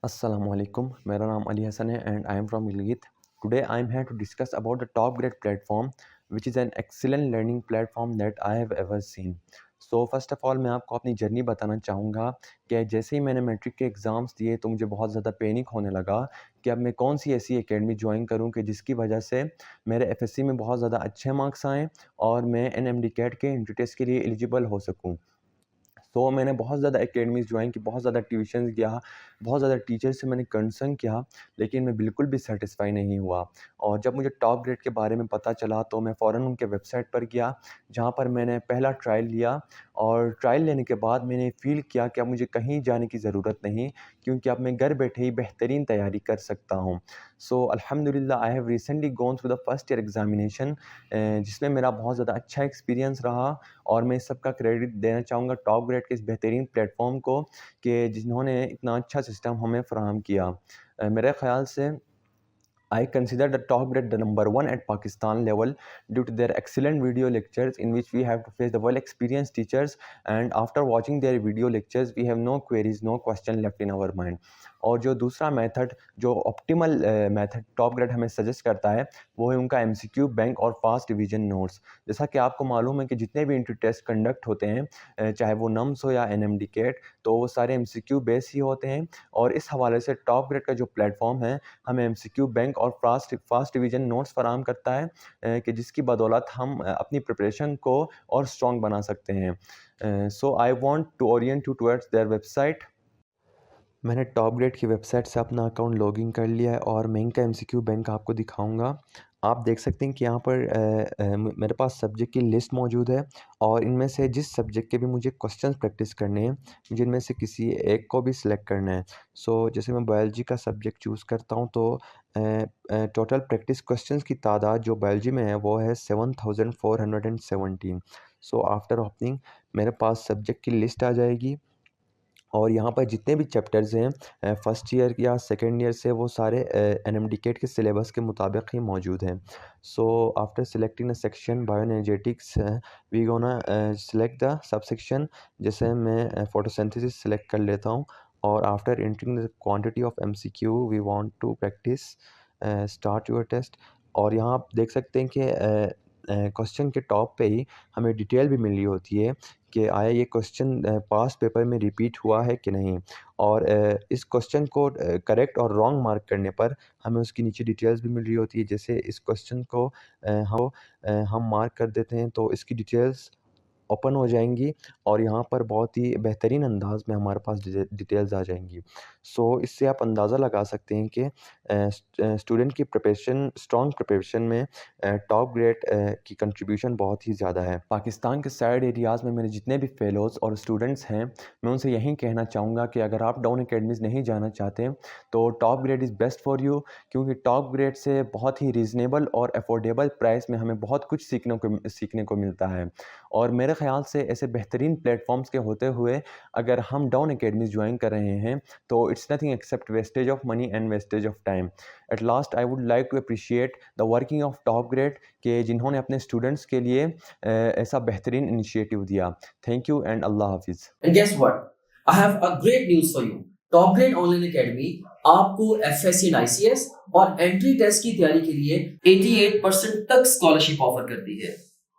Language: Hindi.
Assalamualaikum. मेरा नाम अली हसन है and I am from Gilgit. Today I am here to discuss about the top grade platform which is an excellent learning platform that I have ever seen. So first of all मैं आपको अपनी जर्नी बताना चाहूँगा कि जैसे ही मैंने मैट्रिक के एग्ज़ाम्स दिए तो मुझे बहुत ज़्यादा पैनिक होने लगा कि अब मैं कौन सी ऐसी एकेडमी ज्वाइन करूँ कि जिसकी वजह से मेरे एफएससी में बहुत ज़्यादा अच्छे मार्क्स आएँ और मैं एनएमडी कैट के एंट्री टेस्ट के लिए एलिजिबल हो सकूँ। तो मैंने बहुत ज़्यादा एकेडमीज़ जॉइन की, बहुत ज़्यादा ट्यूशन्स किया, बहुत ज़्यादा टीचर से मैंने कंसर्न किया, लेकिन मैं बिल्कुल भी सैटिस्फ़ाई नहीं हुआ। और जब मुझे टॉप ग्रेड के बारे में पता चला तो मैं फ़ौरन उनके वेबसाइट पर गया, जहाँ पर मैंने पहला ट्रायल लिया और ट्रायल लेने के बाद मैंने फ़ील किया कि अब मुझे कहीं जाने की ज़रूरत नहीं, क्योंकि अब मैं घर बैठे ही बेहतरीन तैयारी कर सकता हूँ। सो अल्हम्दुलिल्लाह I have recently gone through the first year examination जिसमें मेरा बहुत ज़्यादा अच्छा एक्सपीरियंस रहा और मैं इस सब का क्रेडिट देना चाहूँगा टॉप ग्रेड के इस बेहतरीन प्लेटफ़ॉर्म को कि जिन्होंने इतना अच्छा सिस्टम हमें फ़राहम किया। मेरे ख़्याल से I consider the top grade the number one at Pakistan level due to their excellent video lectures in which we have to face the well experienced teachers, and after watching their video lectures we have no queries, no question left in our mind. और जो दूसरा मेथड जो ऑप्टिमल मेथड टॉप ग्रेड हमें सजेस्ट करता है वो है उनका एमसीक्यू बैंक और फास्ट डिवीजन नोट्स। जैसा कि आपको मालूम है कि जितने भी इंट्री टेस्ट कंडक्ट होते हैं चाहे वो नम्स हो या एनएमडी कैट, तो वो सारे एमसीक्यू बेस ही होते हैं। और इस हवाले से टॉप ग्रेड का जो प्लेटफॉर्म है हमें एमसीक्यू बैंक और फास्ट डिवीजन नोट्स फराहम करता है कि जिसकी बदौलत हम अपनी प्रिपरेशन को और स्ट्रॉन्ग बना सकते हैं। So I want to orient you towards their website. मैंने टॉप ग्रेड की वेबसाइट से अपना अकाउंट लॉगिन कर लिया है और मैं इनका एमसीक्यू बैंक आपको दिखाऊंगा। आप देख सकते हैं कि यहाँ पर मेरे पास सब्जेक्ट की लिस्ट मौजूद है और इनमें से जिस सब्जेक्ट के भी मुझे क्वेश्चंस प्रैक्टिस करने हैं, मुझे इनमें से किसी एक को भी सिलेक्ट करना है। सो जैसे मैं बायोलॉजी का सब्जेक्ट चूज़ करता हूँ तो टोटल प्रैक्टिस क्वेश्चंस की तादाद जो बायोलॉजी में है वो है 7417। सो आफ्टर ओपनिंग मेरे पास सब्जेक्ट की लिस्ट आ जाएगी और यहाँ पर जितने भी चैप्टर्स हैं फर्स्ट ईयर या सेकंड ईयर से वो सारे एनएमडीकेट के सिलेबस के मुताबिक ही मौजूद हैं। So after selecting the section bioenergetics we gonna select the sub section. जैसे मैं फोटोसिंथेसिस सेलेक्ट कर लेता हूँ और after entering the quantity of MCQ we want to practice start your test. और यहाँ आप देख सकते हैं कि क्वेश्चन के टॉप पे ही हमें डिटेल भी मिली होती है कि आया ये क्वेश्चन पास्ट पेपर में रिपीट हुआ है कि नहीं। और इस क्वेश्चन को करेक्ट और रॉन्ग मार्क करने पर हमें उसकी नीचे डिटेल्स भी मिल रही होती है। जैसे इस क्वेश्चन को हम मार्क कर देते हैं तो इसकी डिटेल्स ओपन हो जाएँगी और यहाँ पर बहुत ही बेहतरीन अंदाज़ में हमारे पास डिटेल्स आ जाएँगी। सो इससे आप अंदाज़ा लगा सकते हैं कि स्टूडेंट की प्रिपरेशन स्ट्रॉन्ग प्रिपरेशन में टॉप ग्रेड की कंट्रीब्यूशन बहुत ही ज़्यादा है। पाकिस्तान के साइड एरियाज़ में मेरे जितने भी फेलोज़ और स्टूडेंट्स हैं, मैं उनसे यही कहना चाहूँगा कि अगर आप डाउन अकेडमीज़ नहीं जाना चाहते तो top grade is best for you, क्योंकि टॉप ग्रेड से बहुत ही रीज़नेबल और अफोर्डेबल प्राइस में हमें बहुत कुछ सीखने को मिलता है। और मेरे ख़्याल से ऐसे बेहतरीन प्लेटफ़ॉर्म्स के होते हुए अगर हम डाउन अकेडमीज़ ज्वाइन कर रहे हैं तो it's nothing except wastage of money and wastage of time. At last I would like to appreciate the working of Top Grade के जिन्होंने अपने स्टूडेंट्स के लिए ऐसा बेहतरीन इनिशिएटिव दिया। थैंक यू एंड अल्लाह हाफिज़। And guess what? I have a great news for you. Top grade online academy आपको एफएससी एंड आईसीएस और एंट्री टेस्ट की तैयारी के लिए 88% तक स्कॉलरशिप ऑफर करती है।